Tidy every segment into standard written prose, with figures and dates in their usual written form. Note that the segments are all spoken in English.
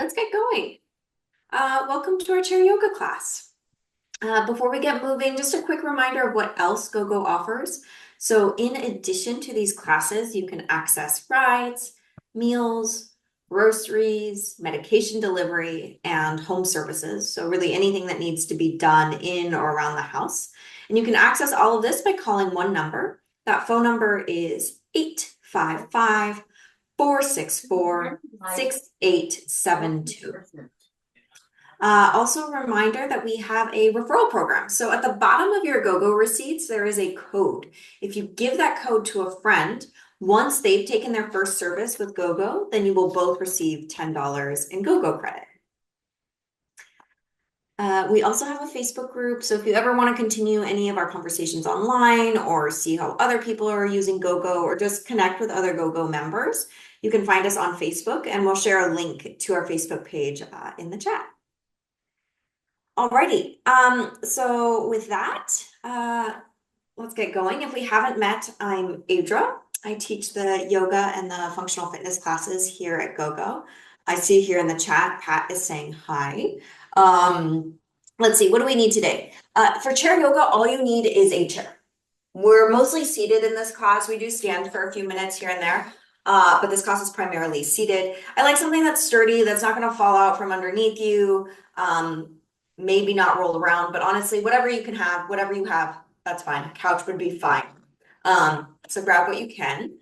let's get going. Welcome to our chair yoga class. Before we get moving, just a quick reminder of what else GoGo offers. So in addition to these classes, you can access rides, meals, groceries, medication delivery, and home services. So really anything that needs to be done in or around the house. And you can access all of this by calling one number. That phone number is 855 464 6872. Also a reminder that we have a referral program. So at the bottom of your GoGo receipts, there is a code. If you give that code to a friend, once they've taken their first service with GoGo, then you will both receive $10 in GoGo credit. We also have a Facebook group, so if you ever want to continue any of our conversations online or see how other people are using GoGo or just connect with other GoGo members, you can find us on Facebook, and we'll share a link to our Facebook page in the chat. Alrighty, so with that, let's get going. If we haven't met, I'm Adra. I teach the yoga and the functional fitness classes here at GoGo. I see here in the chat, Pat is saying hi. Let's see, what do we need today? For chair yoga, all you need is a chair. We're mostly seated in this class. We do stand for a few minutes here and there, but this class is primarily seated. I like something that's sturdy, that's not gonna fall out from underneath you, maybe not roll around, but honestly, whatever you can have, whatever you have, that's fine. Couch would be fine. So grab what you can.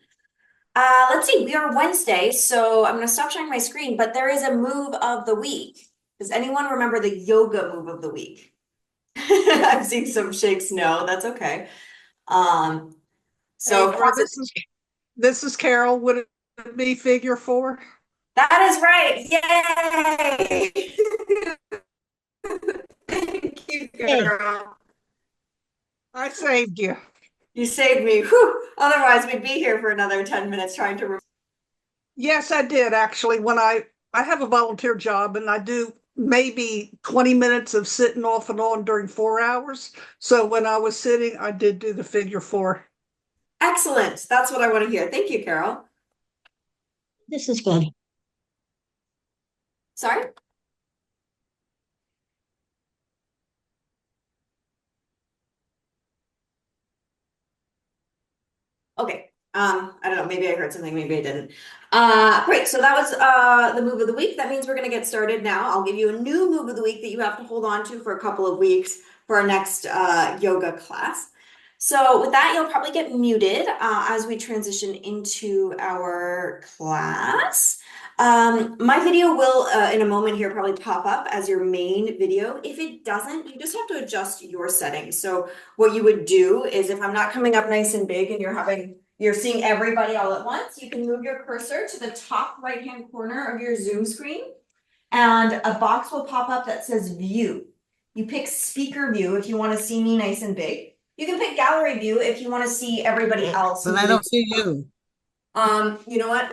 Let's see, we are Wednesday, so I'm gonna stop sharing my screen, but there is a move of the week. Does anyone remember the yoga move of the week? I've seen some shakes, no, that's okay. So Hey, this is Carol. Would it be figure four? that is right. Yay! Thank you, Hey, girl. I saved you. You saved me. Whew. Otherwise, we'd be here for another 10 minutes trying to. Yes, I did actually. When I have a volunteer job and I do maybe 20 minutes of sitting off and on during 4 hours. So when I was sitting, I did do the figure four. Excellent. That's what I want to hear. Thank you, Carol. This is good. Sorry? Okay. I don't know, maybe I heard something, maybe I didn't. Great, so that was the move of the week. That means we're gonna get started now. I'll give you a new move of the week that you have to hold on to for a couple of weeks for our next yoga class. So with that, you'll probably get muted as we transition into our class. My video will, in a moment here, probably pop up as your main video. If it doesn't, you just have to adjust your settings. So what you would do is if I'm not coming up nice and big and you're seeing everybody all at once, you can move your cursor to the top right-hand corner of your Zoom screen, and a box will pop up that says view. You pick speaker view if you want to see me nice and big. You can pick gallery view if you want to see everybody else. But I don't see you. You know what?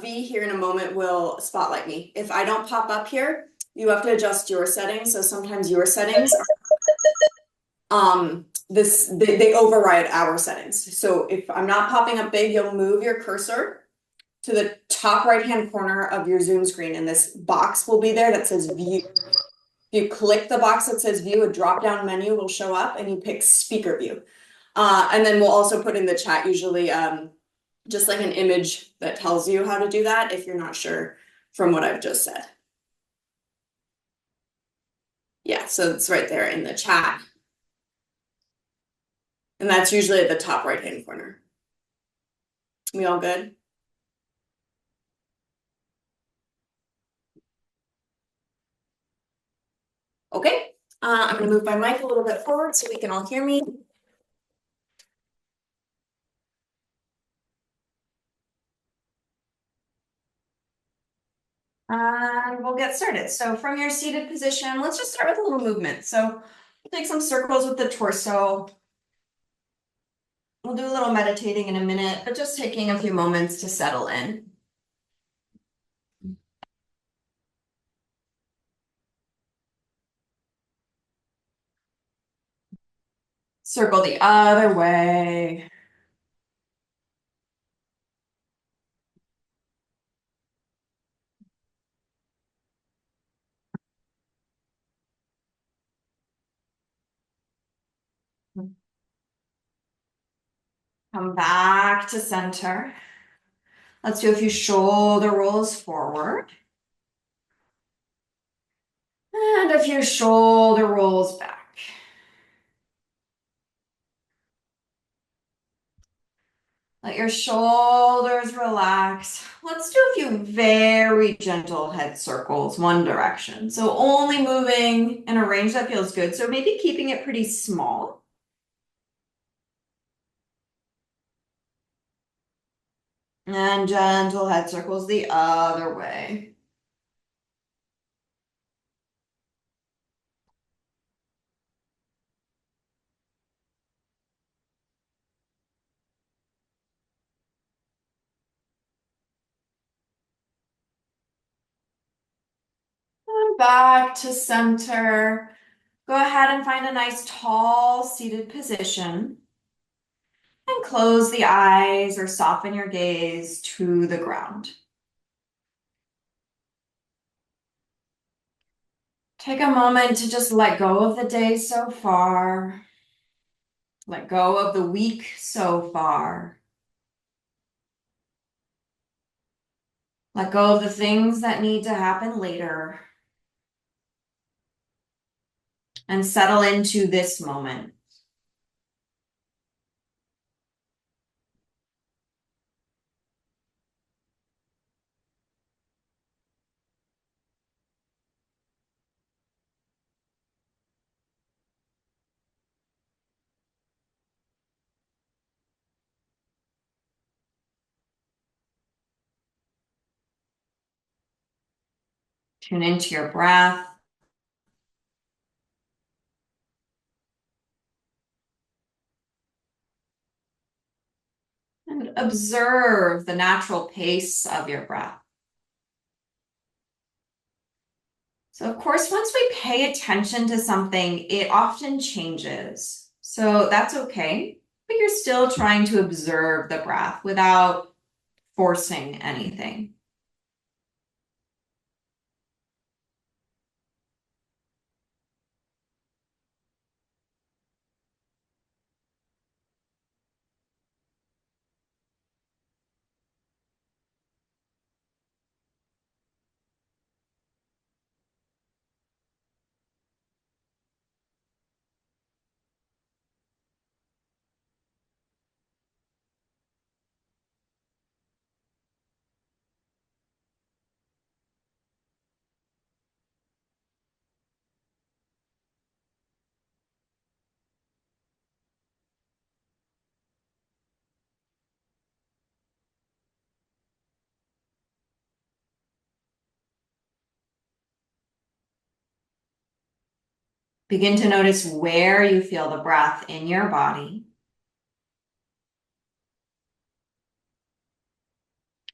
V here in a moment will spotlight me. If I don't pop up here, you have to adjust your settings. So sometimes your settings are, they override our settings. So if I'm not popping up big, you'll move your cursor to the top right-hand corner of your Zoom screen, and this box will be there that says view. If you click the box that says view, a drop-down menu will show up and you pick speaker view. And then we'll also put in the chat usually just like an image that tells you how to do that if you're not sure from what I've just said. Yeah, so it's right there in the chat. And that's usually at the top right-hand corner. We all good? Okay, I'm gonna move my mic a little bit forward so we can all hear me. We'll get started. So from your seated position, let's just start with a little movement. So take some circles with the torso. We'll do a little meditating in a minute, but just taking a few moments to settle in. Circle the other way. Come back to center. Let's do a few shoulder rolls forward. And a few shoulder rolls back. Let your shoulders relax. Let's do a few very gentle head circles, one direction. So only moving in a range that feels good. So maybe keeping it pretty small. And gentle head circles the other way. And back to center. Go ahead and find a nice tall seated position. And close the eyes or soften your gaze to the ground. Take a moment to just let go of the day so far. Let go of the week so far. Let go of the things that need to happen later. And settle into this moment. Tune into your breath. And observe the natural pace of your breath. So of course, once we pay attention to something, it often changes. So that's okay, but you're still trying to observe the breath without forcing anything. Begin to notice where you feel the breath in your body.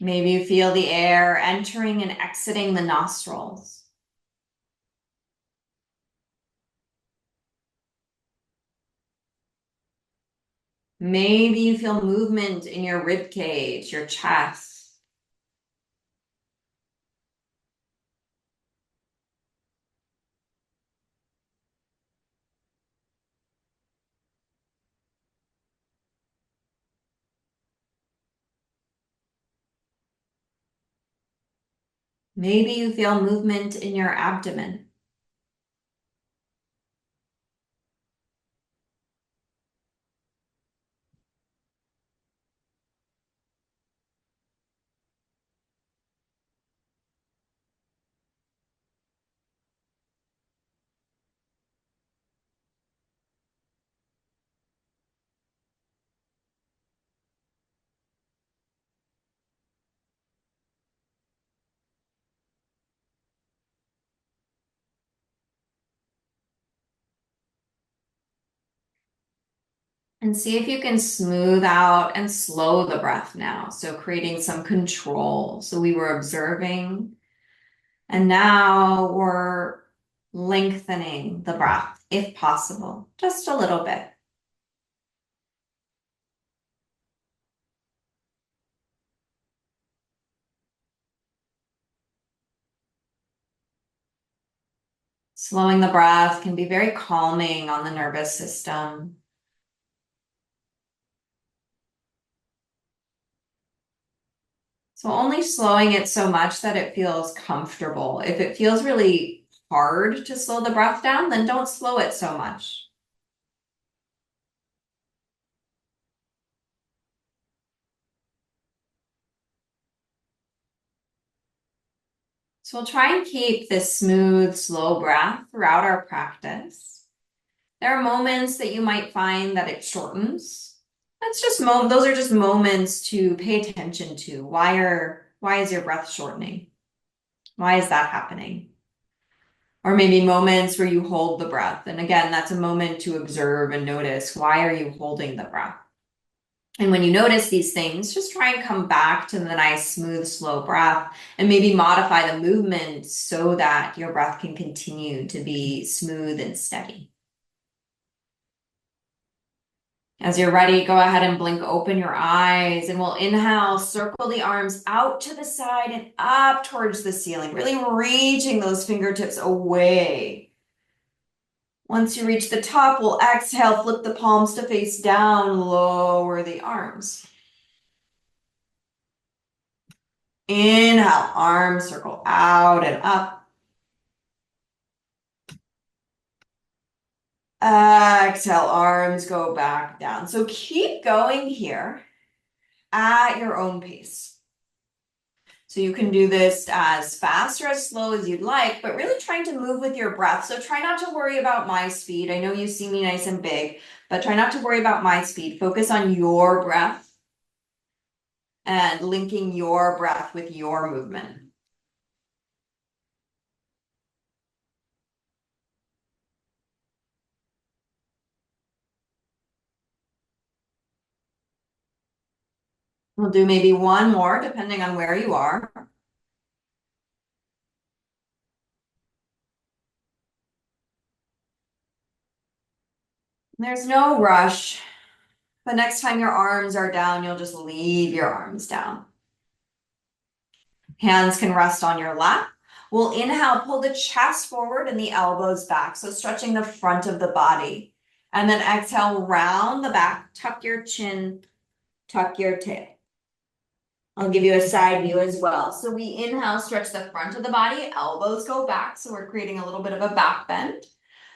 Maybe you feel the air entering and exiting the nostrils. Maybe you feel movement in your rib cage, your chest. Maybe you feel movement in your abdomen. And see if you can smooth out and slow the breath now. So creating some control. So we were observing, and now we're lengthening the breath if possible, just a little bit. Slowing the breath can be very calming on the nervous system. So only slowing it so much that it feels comfortable. If it feels really hard to slow the breath down, then don't slow it so much. So we'll try and keep this smooth, slow breath throughout our practice. There are moments that you might find that it shortens. Those are just moments to pay attention to. Why is your breath shortening? Why is that happening? Or maybe moments where you hold the breath. And again, that's a moment to observe and notice, why are you holding the breath? And when you notice these things, just try and come back to the nice, smooth, slow breath and maybe modify the movement so that your breath can continue to be smooth and steady. As you're ready, go ahead and blink open your eyes, and we'll inhale, circle the arms out to the side and up towards the ceiling, really reaching those fingertips away. Once you reach the top, we'll exhale, flip the palms to face down, lower the arms. Inhale, arms circle out and up. Exhale, arms go back down. So keep going here at your own pace. So you can do this as fast or as slow as you'd like, but really trying to move with your breath. So try not to worry about my speed. I know you see me nice and big, but try not to worry about my speed. Focus on your breath and linking your breath with your movement. We'll do maybe one more, depending on where you are. There's no rush, but next time your arms are down, you'll just leave your arms down. Hands can rest on your lap. We'll inhale, pull the chest forward and the elbows back. So stretching the front of the body. And then exhale, round the back, tuck your chin, tuck your tail. I'll give you a side view as well. So we inhale, stretch the front of the body, elbows go back. So we're creating a little bit of a back bend.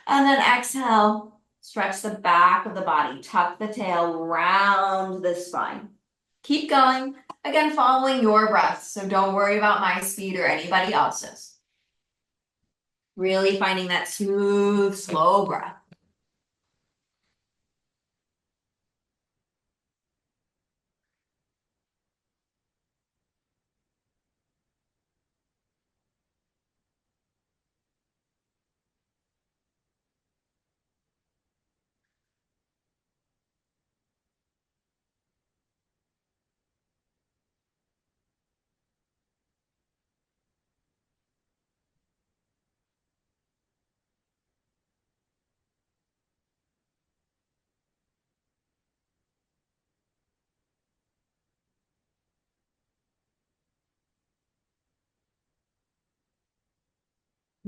And then exhale, stretch the back of the body, tuck the tail, round the spine. Keep going. Again, following your breath. So don't worry about my speed or anybody else's. Really finding that smooth, slow breath.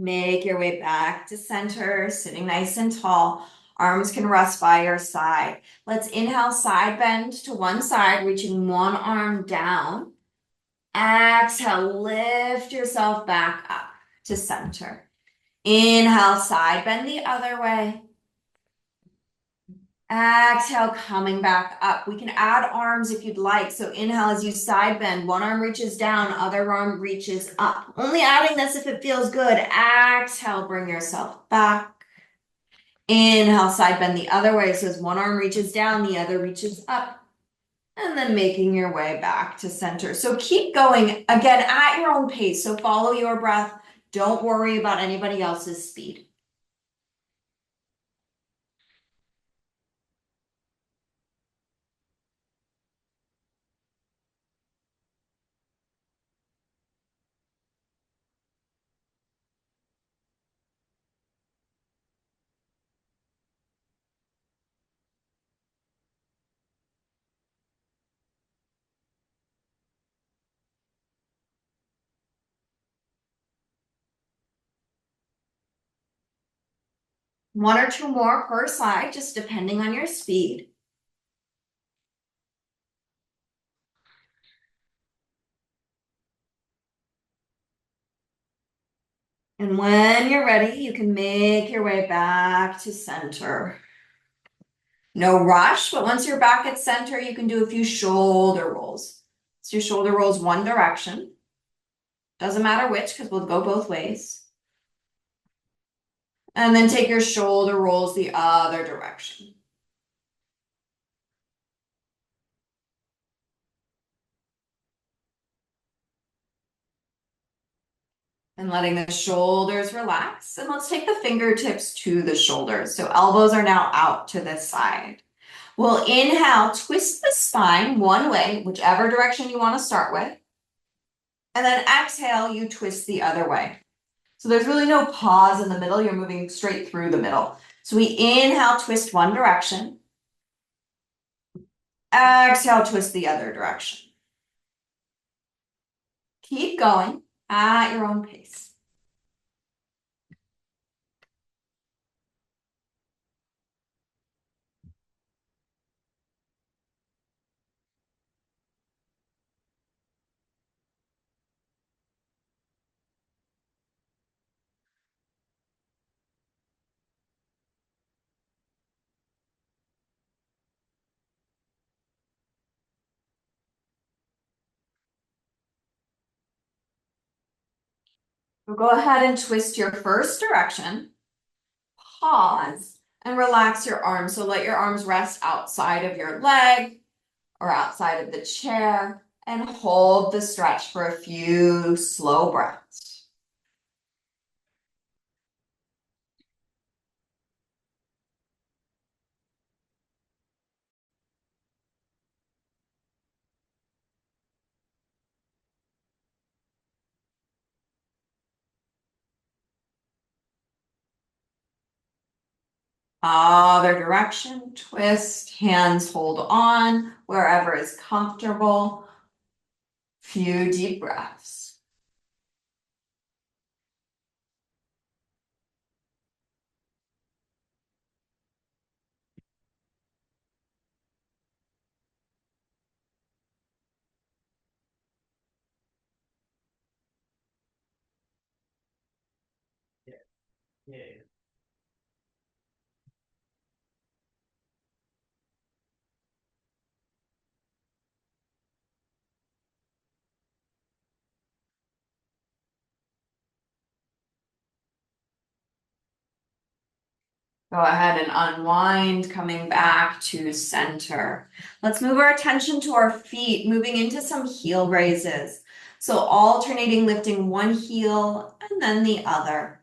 Make your way back to center, sitting nice and tall. Arms can rest by your side. Let's inhale, side bend to one side, reaching one arm down. Exhale, lift yourself back up to center. Inhale, side bend the other way. Exhale, coming back up. We can add arms if you'd like. So inhale as you side bend. One arm reaches down, other arm reaches up. Only adding this if it feels good. Exhale, bring yourself back. Inhale, side bend the other way. So as one arm reaches down, the other reaches up. And then making your way back to center. So keep going, again, at your own pace. So follow your breath. Don't worry about anybody else's speed. One or two more per side, just depending on your speed. And when you're ready, you can make your way back to center. No rush, but once you're back at center, you can do a few shoulder rolls. So your shoulder rolls one direction. Doesn't matter which, because we'll go both ways. And then take your shoulder rolls the other direction. And letting the shoulders relax. And let's take the fingertips to the shoulders. So elbows are now out to the side. We'll inhale, twist the spine one way, whichever direction you want to start with. And then exhale, you twist the other way. So there's really no pause in the middle. You're moving straight through the middle. So we inhale, twist one direction. Exhale, twist the other direction. Keep going at your own pace. We'll go ahead and twist your first direction. Pause and relax your arms. So let your arms rest outside of your leg or outside of the chair and hold the stretch for a few slow breaths. Other direction, twist, hands hold on wherever is comfortable. Few deep breaths. Go ahead and unwind, coming back to center. Let's move our attention to our feet, moving into some heel raises. So alternating, lifting one heel and then the other.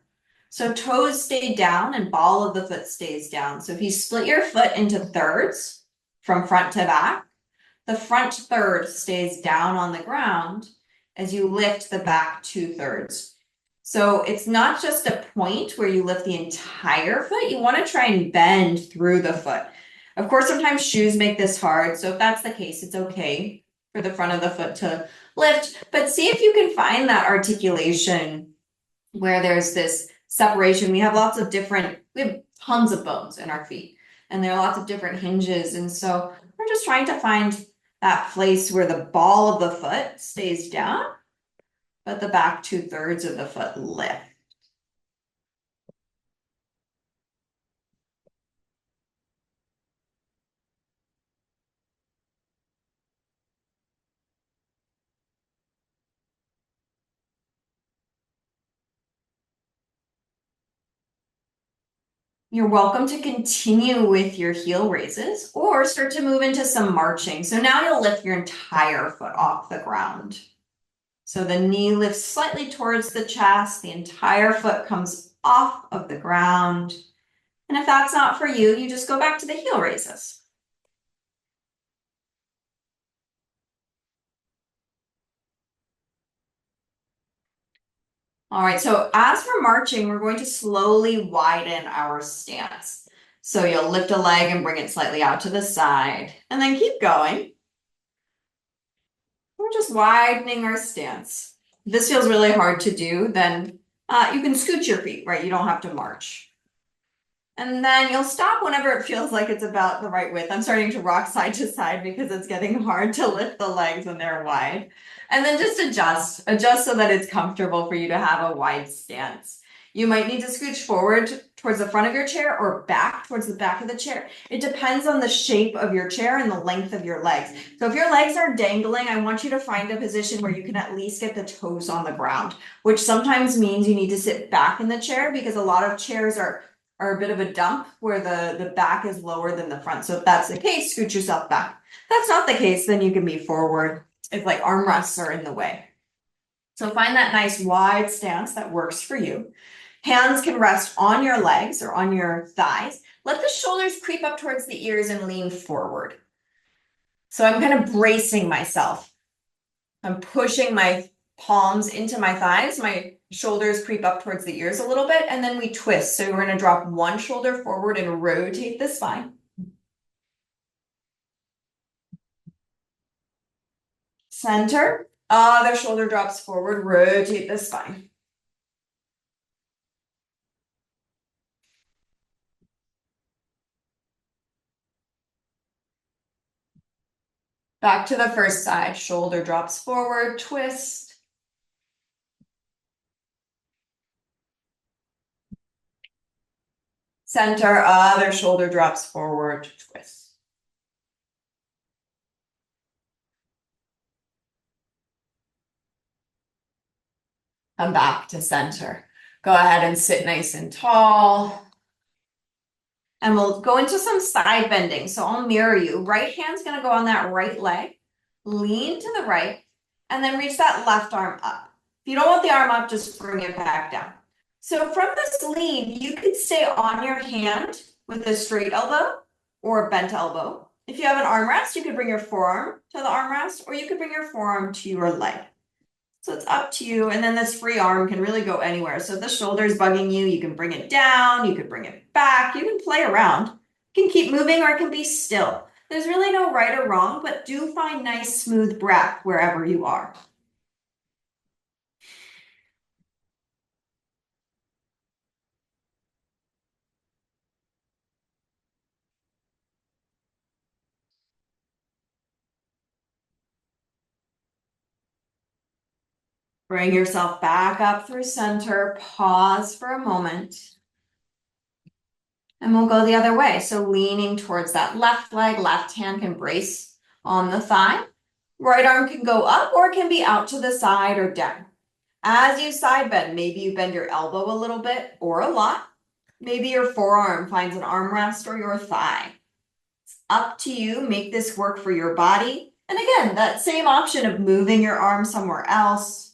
So toes stay down and ball of the foot stays down. So if you split your foot into thirds from front to back, the front third stays down on the ground as you lift the back 2/3. So it's not just a point where you lift the entire foot. You want to try and bend through the foot. Of course, sometimes shoes make this hard. So if that's the case, it's okay for the front of the foot to lift. But see if you can find that articulation where there's this separation. We have tons of bones in our feet. And there are lots of different hinges. And so we're just trying to find that place where the ball of the foot stays down, but the back 2/3 of the foot lift. You're welcome to continue with your heel raises or start to move into some marching. So now you'll lift your entire foot off the ground. So the knee lifts slightly towards the chest, the entire foot comes off of the ground. And if that's not for you, you just go back to the heel raises. All right, so as we're marching, we're going to slowly widen our stance. So you'll lift a leg and bring it slightly out to the side, and then keep going. We're just widening our stance. If this feels really hard to do, then you can scoot your feet, right? You don't have to march. And then you'll stop whenever it feels like it's about the right width. I'm starting to rock side to side because it's getting hard to lift the legs when they're wide. And then just adjust so that it's comfortable for you to have a wide stance. You might need to scooch forward towards the front of your chair or back towards the back of the chair. It depends on the shape of your chair and the length of your legs. So if your legs are dangling, I want you to find a position where you can at least get the toes on the ground, which sometimes means you need to sit back in the chair because a lot of chairs are a bit of a dump where the back is lower than the front. So if that's the case, scoot yourself back. If that's not the case, then you can be forward if like armrests are in the way. So find that nice wide stance that works for you. Hands can rest on your legs or on your thighs. Let the shoulders creep up towards the ears and lean forward. So I'm kind of bracing myself. I'm pushing my palms into my thighs. My shoulders creep up towards the ears a little bit, and then we twist. So we're going to drop one shoulder forward and rotate the spine. Center. Other shoulder drops forward, rotate the spine. Back to the first side, shoulder drops forward, twist. Center, other shoulder drops forward, twist. Come back to center. Go ahead and sit nice and tall. And we'll go into some side bending. So I'll mirror you. Right hand's gonna go on that right leg. Lean to the right, and then reach that left arm up. If you don't want the arm up, just bring it back down. So from this lean, you could stay on your hand with a straight elbow or a bent elbow. If you have an armrest, you could bring your forearm to the armrest, or you could bring your forearm to your leg. So it's up to you. And then this free arm can really go anywhere. So if the shoulder is bugging you, you can bring it down, you can bring it back, you can play around. You can keep moving or it can be still. There's really no right or wrong, but do find nice smooth breath wherever you are. Bring yourself back up through center, pause for a moment. And we'll go the other way. So leaning towards that left leg, left hand can brace on the thigh. Right arm can go up or it can be out to the side or down. As you side bend, maybe you bend your elbow a little bit or a lot. Maybe your forearm finds an armrest or your thigh. It's up to you. Make this work for your body. And again, that same option of moving your arm somewhere else,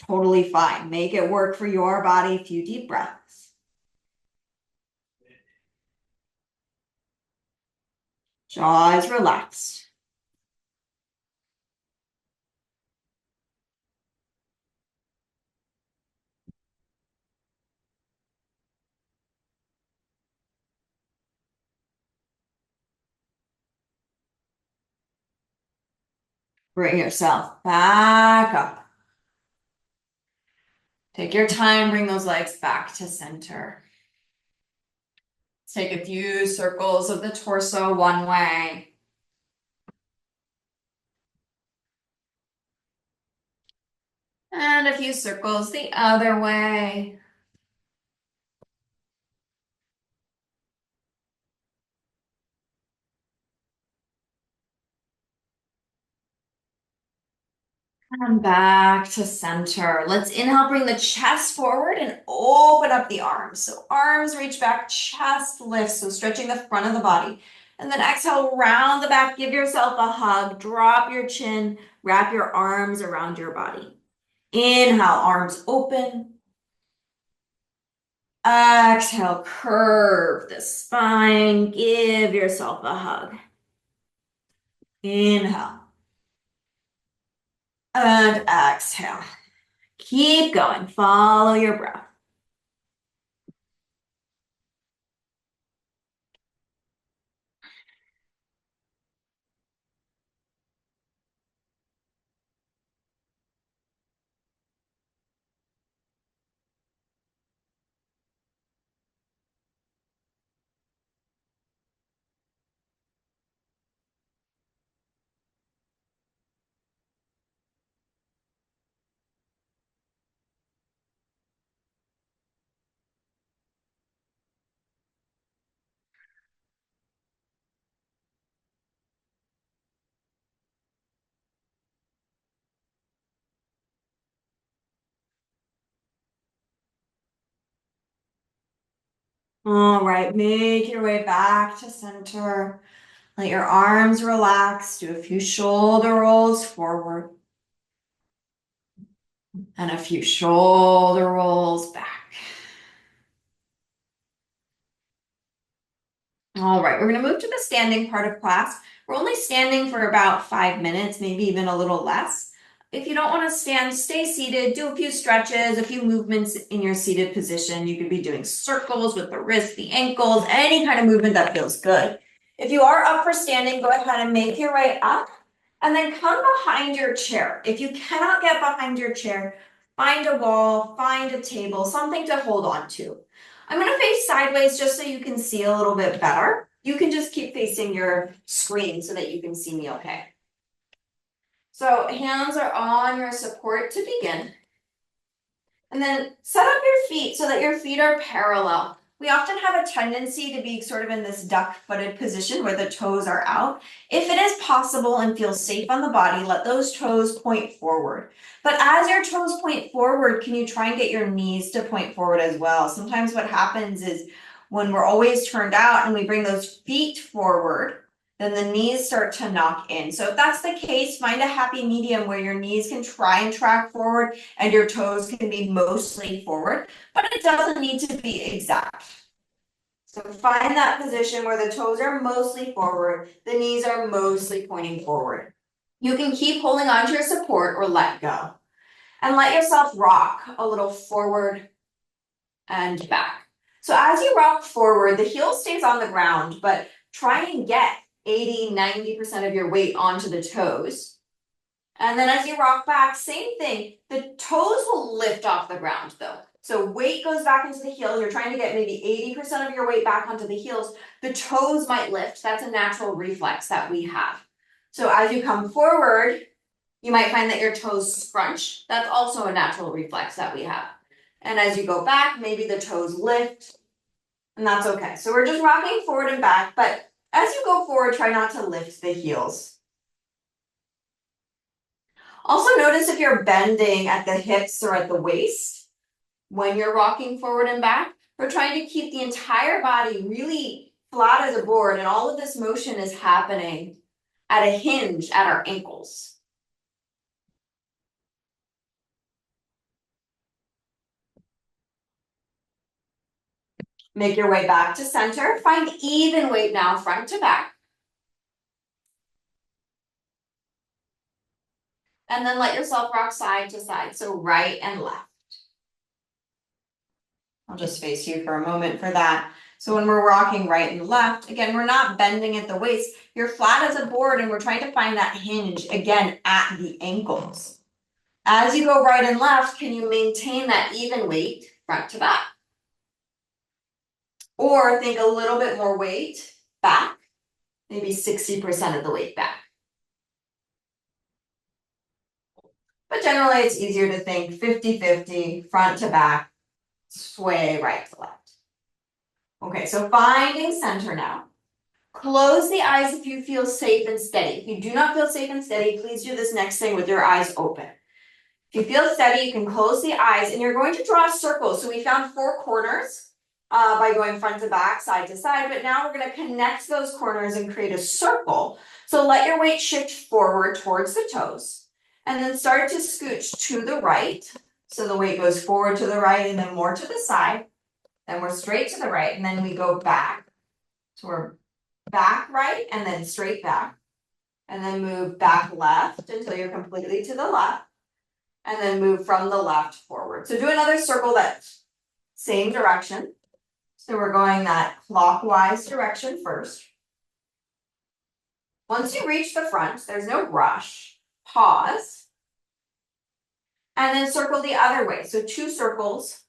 totally fine. Make it work for your body. A few deep breaths. Jaw is relaxed. Bring yourself back up. Take your time, bring those legs back to center. Take a few circles of the torso one way. And a few circles the other way. And back to center. Let's inhale, bring the chest forward and open up the arms. So arms reach back, chest lifts, so stretching the front of the body. And then exhale, round the back, give yourself a hug, drop your chin, wrap your arms around your body. Inhale, arms open. Exhale, curve the spine, give yourself a hug. Inhale. And exhale. Keep going, follow your breath. All right, make your way back to center. Let your arms relax. Do a few shoulder rolls forward. And a few shoulder rolls back. All right, we're going to move to the standing part of class. We're only standing for about 5 minutes, maybe even a little less. If you don't want to stand, stay seated, do a few stretches, a few movements in your seated position. You could be doing circles with the wrists, the ankles, any kind of movement that feels good. If you are up for standing, go ahead and make your way up and then come behind your chair. If you cannot get behind your chair, find a wall, find a table, something to hold on to. I'm going to face sideways just so you can see a little bit better. You can just keep facing your screen so that you can see me okay. So hands are on your support to begin. And then set up your feet so that your feet are parallel. We often have a tendency to be sort of in this duck-footed position where the toes are out. If it is possible and feels safe on the body, let those toes point forward. But as your toes point forward, can you try and get your knees to point forward as well? Sometimes what happens is when we're always turned out and we bring those feet forward, then the knees start to knock in. So if that's the case, find a happy medium where your knees can try and track forward and your toes can be mostly forward, but it doesn't need to be exact. So find that position where the toes are mostly forward, the knees are mostly pointing forward. You can keep holding on to your support or let go. And let yourself rock a little forward and back. So as you rock forward, the heel stays on the ground, but try and get 80–90% of your weight onto the toes. And then as you rock back, same thing. The toes will lift off the ground though. So weight goes back into the heels. You're trying to get maybe 80% of your weight back onto the heels. The toes might lift. That's a natural reflex that we have. So as you come forward, you might find that your toes scrunch. That's also a natural reflex that we have. And as you go back, maybe the toes lift, and that's okay. So we're just rocking forward and back, but as you go forward, try not to lift the heels. Also notice if you're bending at the hips or at the waist when you're rocking forward and back. We're trying to keep the entire body really flat as a board, and all of this motion is happening at a hinge at our ankles. Make your way back to center. Find even weight now, front to back. And then let yourself rock side to side, so right and left. I'll just face you for a moment for that. So when we're rocking right and left, again, we're not bending at the waist. You're flat as a board and we're trying to find that hinge, again, at the ankles. As you go right and left, can you maintain that even weight, front to back? Or think a little bit more weight back, maybe 60% of the weight back. But generally, it's easier to think 50-50, front to back, sway right to left. Okay, so finding center now. Close the eyes if you feel safe and steady. If you do not feel safe and steady, please do this next thing with your eyes open. If you feel steady, you can close the eyes and you're going to draw a circle. So we found 4 corners by going front to back, side to side, but now we're going to connect those corners and create a circle. So let your weight shift forward towards the toes and then start to scooch to the right. So the weight goes forward to the right and then more to the side. Then we're straight to the right and then we go back. So we're back right and then straight back. And then move back left until you're completely to the left. And then move from the left forward. So do another circle that's same direction. So we're going that clockwise direction first. Once you reach the front, there's no rush. Pause. And then circle the other way. So 2 circles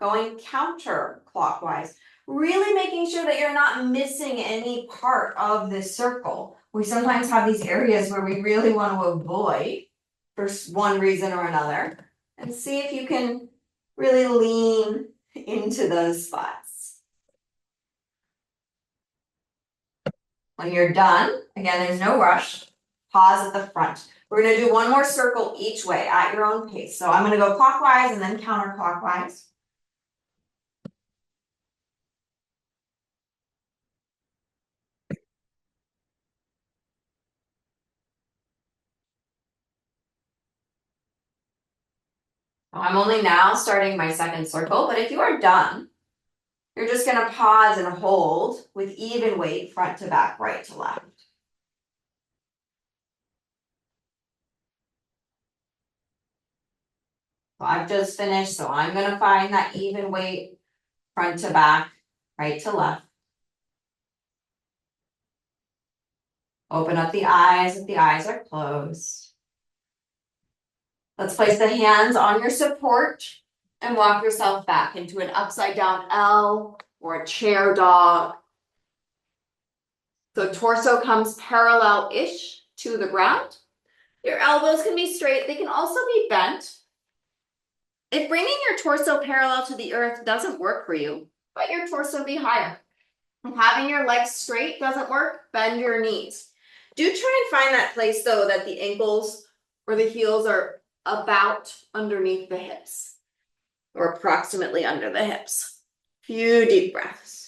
going counterclockwise. Really making sure that you're not missing any part of this circle. We sometimes have these areas where we really want to avoid for one reason or another. And see if you can really lean into those spots. When you're done, again, there's no rush. Pause at the front. We're going to do one more circle each way at your own pace. So I'm going to go clockwise and then counterclockwise. I'm only now starting my second circle, but if you are done, you're just gonna pause and hold with even weight, front to back, right to left. So I've just finished, so I'm gonna find that even weight, front to back, right to left. Open up the eyes if the eyes are closed. Let's place the hands on your support and walk yourself back into an upside down L or a chair dog. So torso comes parallel-ish to the ground. Your elbows can be straight, they can also be bent. If bringing your torso parallel to the earth doesn't work for you, let your torso be higher. If having your legs straight doesn't work, bend your knees. Do try and find that place though that the ankles or the heels are about underneath the hips or approximately under the hips. Few deep breaths.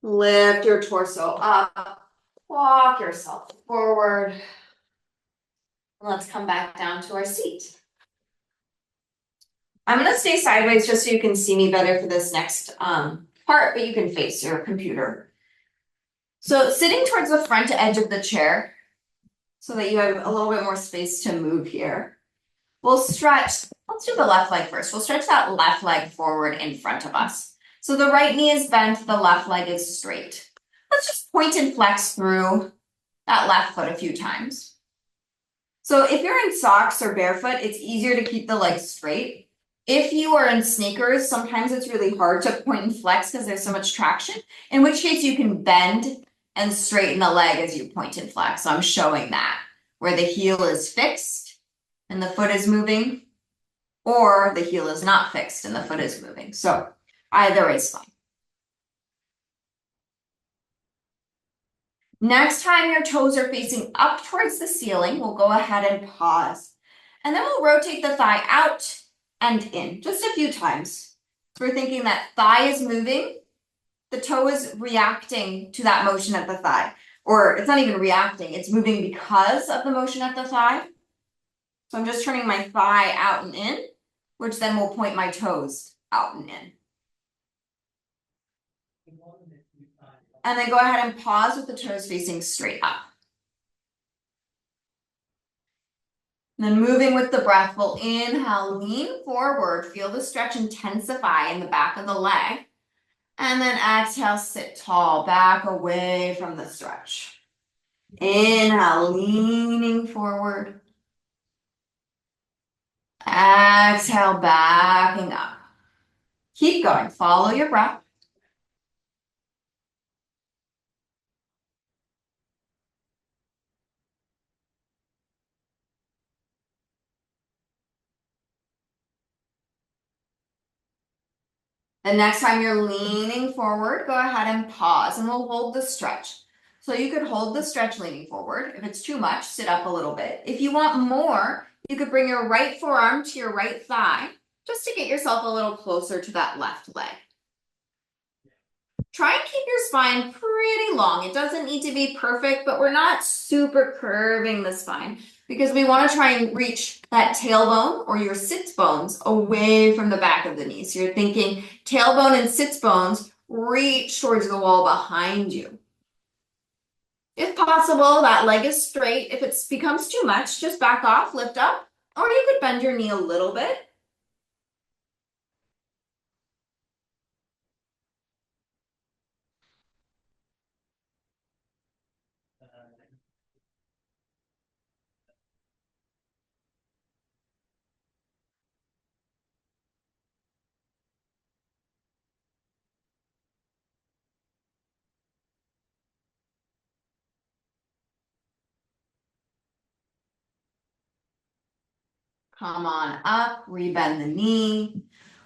Lift your torso up, walk yourself forward. Let's come back down to our seat. I'm gonna stay sideways just so you can see me better for this next part, but you can face your computer. So sitting towards the front edge of the chair so that you have a little bit more space to move here. We'll stretch, let's do the left leg first. We'll stretch that left leg forward in front of us. So the right knee is bent, the left leg is straight. Let's just point and flex through that left foot a few times. So if you're in socks or barefoot, it's easier to keep the legs straight. If you are in sneakers, sometimes it's really hard to point and flex because there's so much traction, in which case you can bend and straighten the leg as you point and flex. So I'm showing that, where the heel is fixed and the foot is moving, or the heel is not fixed and the foot is moving. So either is fine. Next time your toes are facing up towards the ceiling, we'll go ahead and pause. And then we'll rotate the thigh out and in, just a few times. So we're thinking that thigh is moving, the toe is reacting to that motion at the thigh. Or it's not even reacting, it's moving because of the motion at the thigh. So I'm just turning my thigh out and in, which then will point my toes out and in. And then go ahead and pause with the toes facing straight up. And then moving with the breath, we'll inhale, lean forward, feel the stretch intensify in the back of the leg. And then exhale, sit tall, back away from the stretch. Inhale, leaning forward. Exhale, backing up. Keep going, follow your breath. The next time you're leaning forward, go ahead and pause and we'll hold the stretch. So you could hold the stretch leaning forward. If it's too much, sit up a little bit. If you want more, you could bring your right forearm to your right thigh just to get yourself a little closer to that left leg. Try and keep your spine pretty long. It doesn't need to be perfect, but we're not super curving the spine because we want to try and reach that tailbone or your sits bones away from the back of the knee. So you're thinking tailbone and sits bones reach towards the wall behind you. If possible, that leg is straight. If it becomes too much, just back off, lift up, or you could bend your knee a little bit. Come on up, rebend the knee,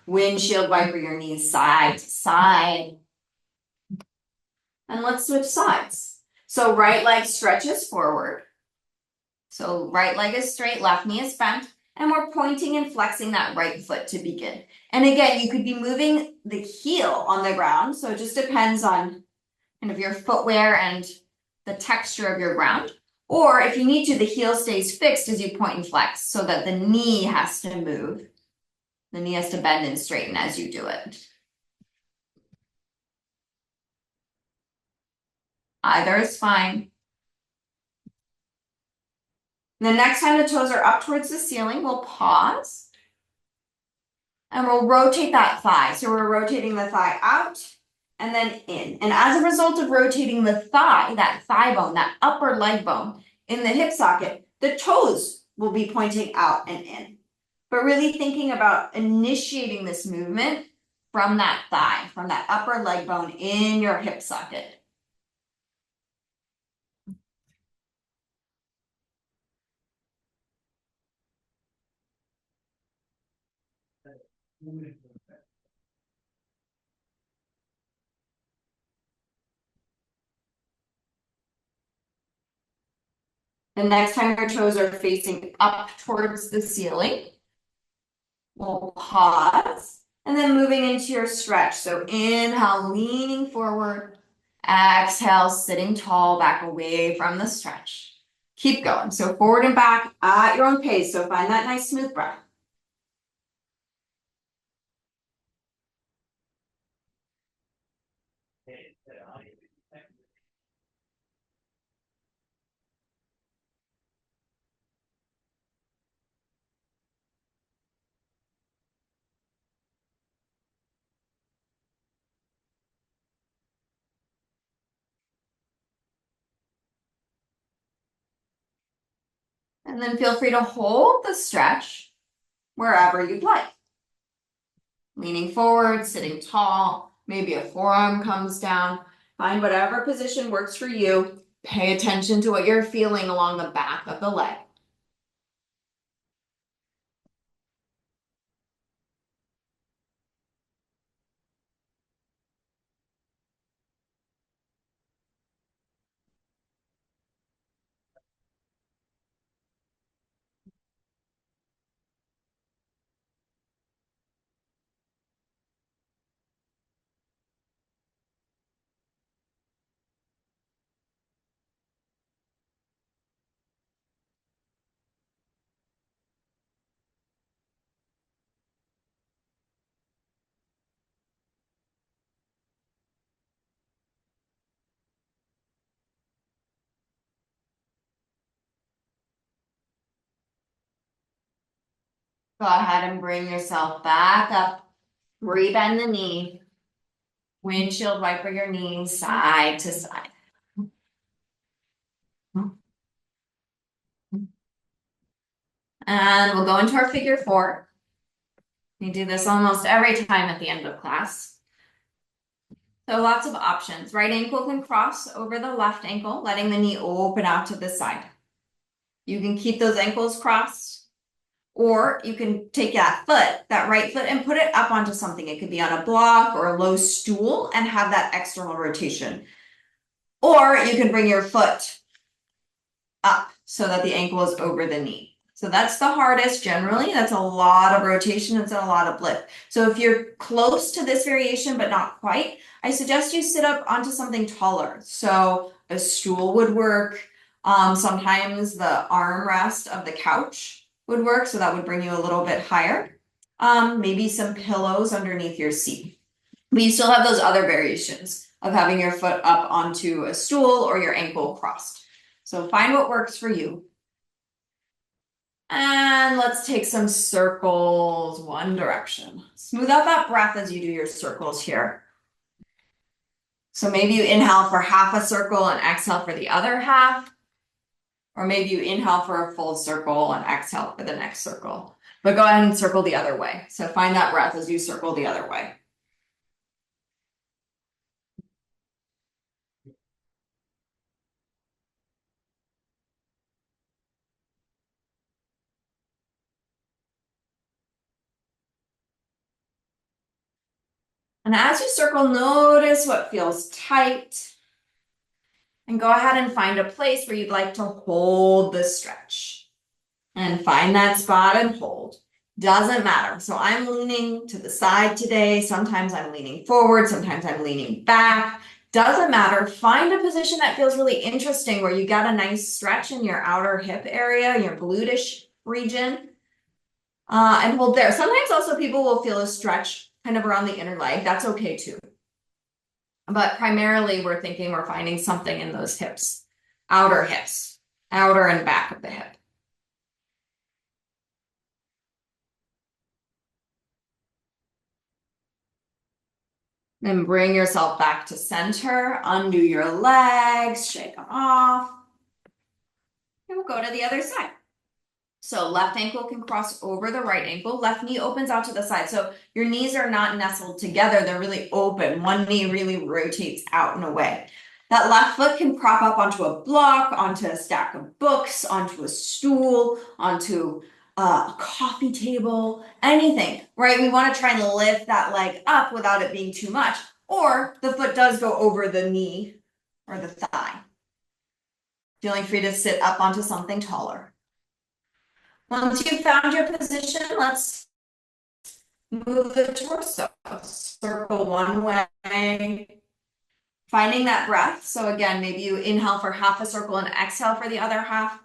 windshield wiper your knees side to side. And let's switch sides. So right leg stretches forward, So right leg is straight, left knee is bent, and we're pointing and flexing that right foot to begin. And again, you could be moving the heel on the ground, so it just depends on kind of your footwear and the texture of your ground. Or if you need to, the heel stays fixed as you point and flex so that the knee has to move. The knee has to bend and straighten as you do it. Either is fine. The next time the toes are up towards the ceiling, we'll pause. And we'll rotate that thigh. So we're rotating the thigh out and then in. And as a result of rotating the thigh, that thigh bone, that upper leg bone in the hip socket, the toes will be pointing out and in. But really thinking about initiating this movement from that thigh, from that upper leg bone in your hip socket. The next time your toes are facing up towards the ceiling, we'll pause and then moving into your stretch. So inhale, leaning forward. Exhale, sitting tall, back away from the stretch. Keep going. So forward and back at your own pace. So find that nice smooth breath. And then feel free to hold the stretch wherever you'd like. Leaning forward, sitting tall, maybe a forearm comes down. Find whatever position works for you. Pay attention to what you're feeling along the back of the leg. Go ahead and bring yourself back up. Rebend the knee. Windshield wiper your knees side to side. And we'll go into our figure four. We do this almost every time at the end of class. So lots of options. Right ankle can cross over the left ankle, letting the knee open out to the side. You can keep those ankles crossed, or you can take that foot, that right foot, and put it up onto something. It could be on a block or a low stool and have that external rotation. Or you can bring your foot up so that the ankle is over the knee. So that's the hardest generally. That's a lot of rotation. It's a lot of lift. So if you're close to this variation, but not quite, I suggest you sit up onto something taller. So a stool would work. Sometimes the armrest of the couch would work. So that would bring you a little bit higher. Maybe some pillows underneath your seat. But you still have those other variations of having your foot up onto a stool or your ankle crossed. So find what works for you. And let's take some circles one direction. Smooth out that breath as you do your circles here. So maybe you inhale for half a circle and exhale for the other half. Or maybe you inhale for a full circle and exhale for the next circle. But go ahead and circle the other way. So find that breath as you circle the other way. And as you circle, notice what feels tight And go ahead and find a place where you'd like to hold the stretch. And find that spot and hold. Doesn't matter. So I'm leaning to the side today. Sometimes I'm leaning forward. Sometimes I'm leaning back. Doesn't matter. Find a position that feels really interesting where you got a nice stretch in your outer hip area, your glutish region. And hold there. Sometimes also people will feel a stretch kind of around the inner leg. That's okay too. But primarily we're thinking we're finding something in those hips, outer and back of the hip. Then bring yourself back to center, undo your legs, shake them off. And we'll go to the other side. So left ankle can cross over the right ankle, left knee opens out to the side. So your knees are not nestled together, they're really open. One knee really rotates out and away. That left foot can prop up onto a block, onto a stack of books, onto a stool, onto a coffee table, anything, right? We want to try and lift that leg up without it being too much. Or the foot does go over the knee or the thigh. Feeling free to sit up onto something taller. Once you've found your position, let's move the torso. Circle one way. Finding that breath. So again, maybe you inhale for half a circle and exhale for the other half.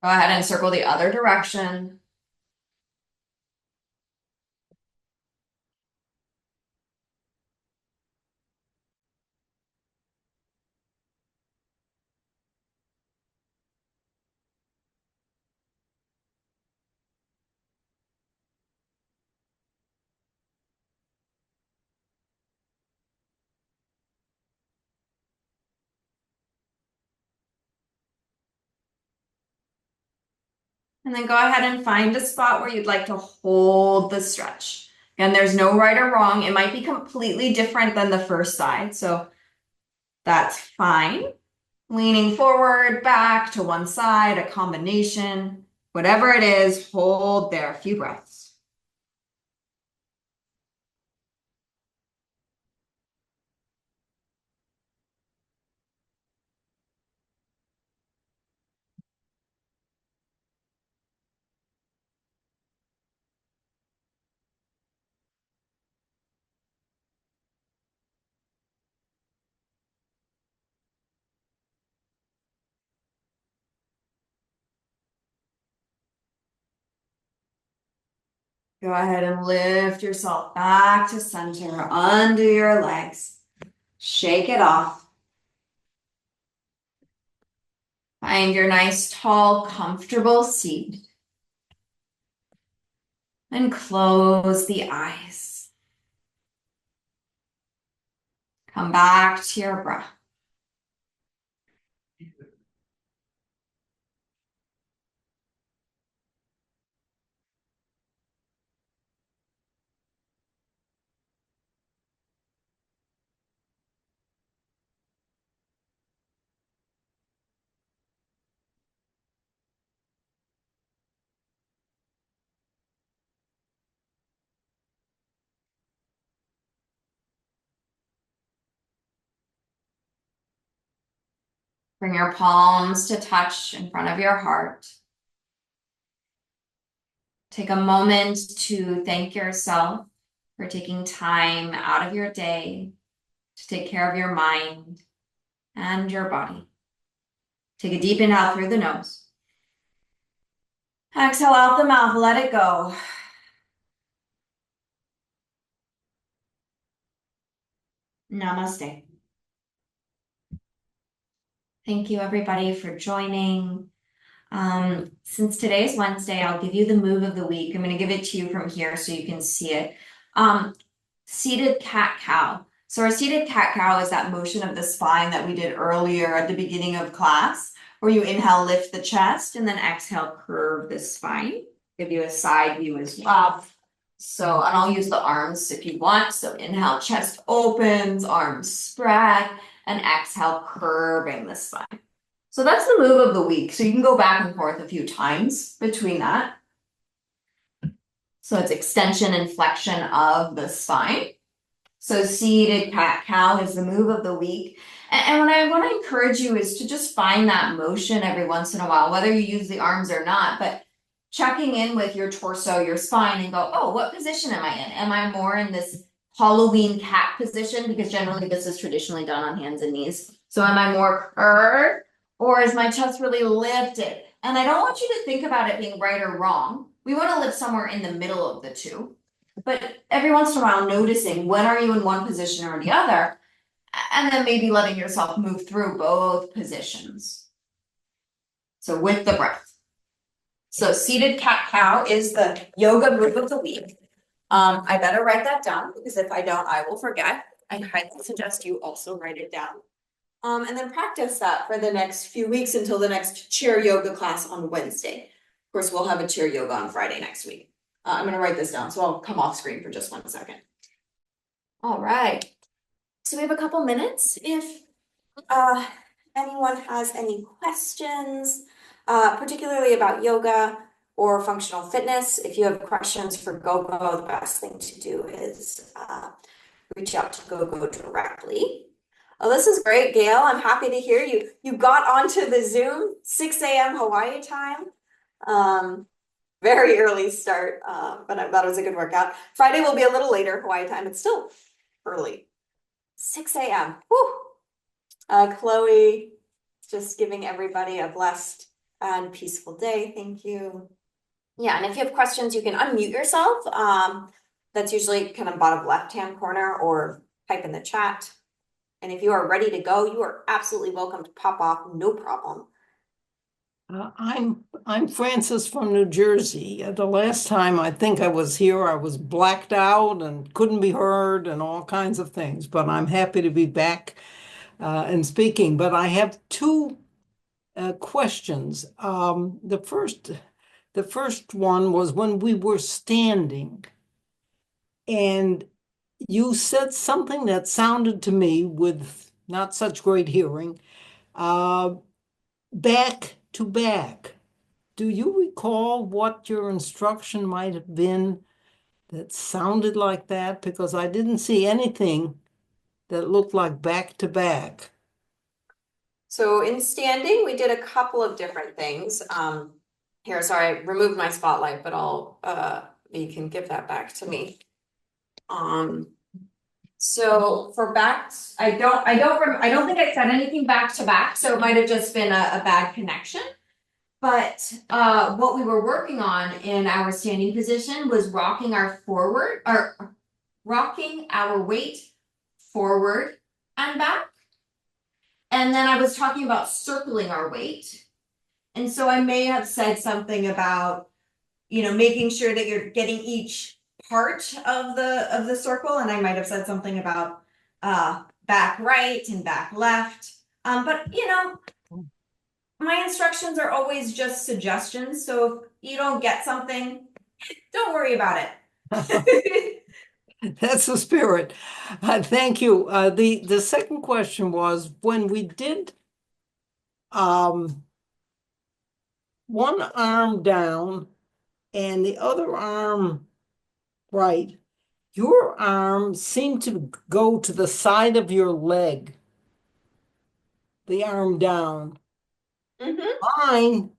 Go ahead and circle the other direction. And then go ahead and find a spot where you'd like to hold the stretch. Again, there's no right or wrong. It might be completely different than the first side, so that's fine. Leaning forward, back to one side, a combination, whatever it is, hold there, a few breaths. Go ahead and lift yourself back to center, undo your legs, shake it off. Find your nice, tall, comfortable seat. And close the eyes. Come back to your breath. Bring your palms to touch in front of your heart. Take a moment to thank yourself for taking time out of your day to take care of your mind and your body. Take a deep inhale through the nose. Exhale out the mouth, let it go. Namaste. Thank you everybody for joining. Since today's Wednesday, I'll give you the move of the week. I'm going to give it to you from here so you can see it. Seated cat-cow. So our seated cat-cow is that motion of the spine that we did earlier at the beginning of class, where you inhale, lift the chest, and then exhale, curve the spine. Give you a side view as well. So, and I'll use the arms if you want. So inhale, chest opens, arms spread, and exhale, curving the spine. So that's the move of the week. So you can go back and forth a few times between that. So it's extension and flexion of the spine. So seated cat-cow is the move of the week. And what I want to encourage you is to just find that motion every once in a while, whether you use the arms or not, but checking in with your torso, your spine, and go, oh, what position am I in? Am I more in this Halloween cat position? Because generally this is traditionally done on hands and knees. So am I more curved, or is my chest really lifted? And I don't want you to think about it being right or wrong. We want to live somewhere in the middle of the two. But every once in a while, noticing when are you in one position or the other, and then maybe letting yourself move through both positions. So with the breath. So seated cat-cow is the yoga move of the week. I better write that down because if I don't, I will forget. I highly suggest you also write it down. And then practice that for the next few weeks until the next chair yoga class on Wednesday. Of course, we'll have a chair yoga on Friday next week. I'm gonna write this down, so I'll come off screen for just 1 second. All right. So we have a couple minutes. If anyone has any questions, particularly about yoga or functional fitness, if you have questions for GoGo, the best thing to do is reach out to GoGo directly. Oh, this is great, Gail. I'm happy to hear you. You got onto the Zoom, 6 a.m. Hawaii time. Very early start, but I thought it was a good workout. Friday will be a little later Hawaii time. It's still early. 6 a.m. Woo! Chloe, just giving everybody a blessed and peaceful day. Thank you. Yeah, and if you have questions, you can unmute yourself. That's usually kind of bottom left-hand corner or type in the chat. And if you are ready to go, you are absolutely welcome to pop off, no problem. I'm Frances from New Jersey. The last time I think I was here, I was blacked out and couldn't be heard and all kinds of things. But I'm happy to be back and speaking. But I have two questions. The first one was when we were standing, and you said something that sounded to me, with not such great hearing, back to back. Do you recall what your instruction might have been that sounded like that? Because I didn't see anything that looked like back to back. So in standing, we did a couple of different things. Here, sorry, I removed my spotlight, but you can give that back to me. So for backs, I don't think I said anything back to back, so it might have just been a bad connection. But what we were working on in our standing position was rocking our weight forward and back. And then I was talking about circling our weight. And so I may have said something about, making sure that you're getting each part of the circle. And I might have said something about back right and back left. But my instructions are always just suggestions. So if you don't get something, don't worry about it. That's the spirit. Thank you. The second question was, when we did one arm down and the other arm right, your arm seemed to go to the side of your leg, the arm down. Mine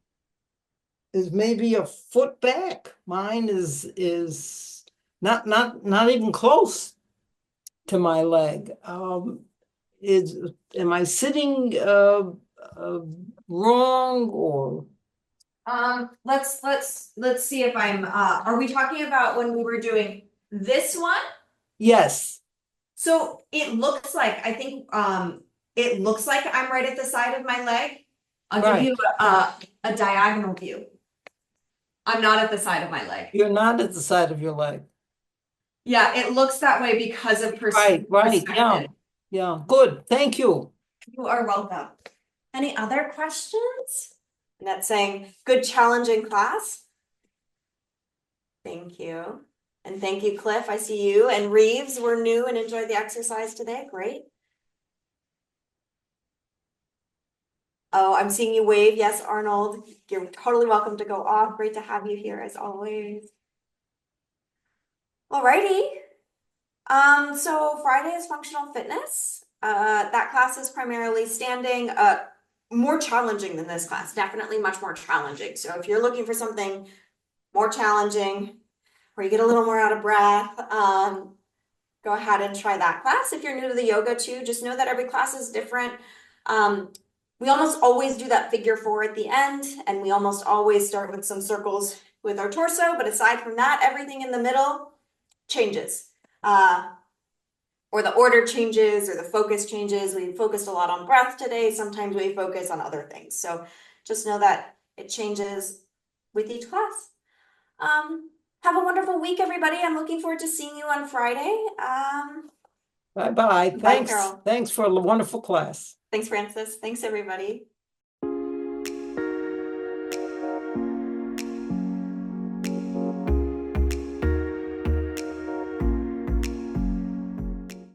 is maybe a foot back. Mine is not even close to my leg. Am I sitting wrong, or? Let's see if I'm are we talking about when we were doing this one? Yes. So it looks like it looks like I'm right at the side of my leg. I'll give you a diagonal view. I'm not at the side of my leg. You're not at the side of your leg. Yeah, it looks that way because of Right, perspective. Yeah, good. Thank you. You are welcome. Any other questions? And that's saying good challenging class. Thank you. And thank you, Cliff. I see you. And Reeves, we're new and enjoyed the exercise today. Great. Oh, I'm seeing you wave. Yes, Arnold, you're totally welcome to go off. Great to have you here as always. Alrighty. So Friday is functional fitness. That class is primarily standing, more challenging than this class, definitely much more challenging. So if you're looking for something more challenging, where you get a little more out of breath, go ahead and try that class. If you're new to the yoga too, just know that every class is different. We almost always do that figure 4 at the end, and we almost always start with some circles with our torso, but aside from that, everything in the middle changes. Or the order changes or the focus changes. We focused a lot on breath today. Sometimes we focus on other things. So just know that it changes with each class. Have a wonderful week, everybody. I'm looking forward to seeing you on Friday. Bye-bye. Bye, Thanks. Carol. Thanks for a wonderful class. Thanks, Francis. Thanks, everybody.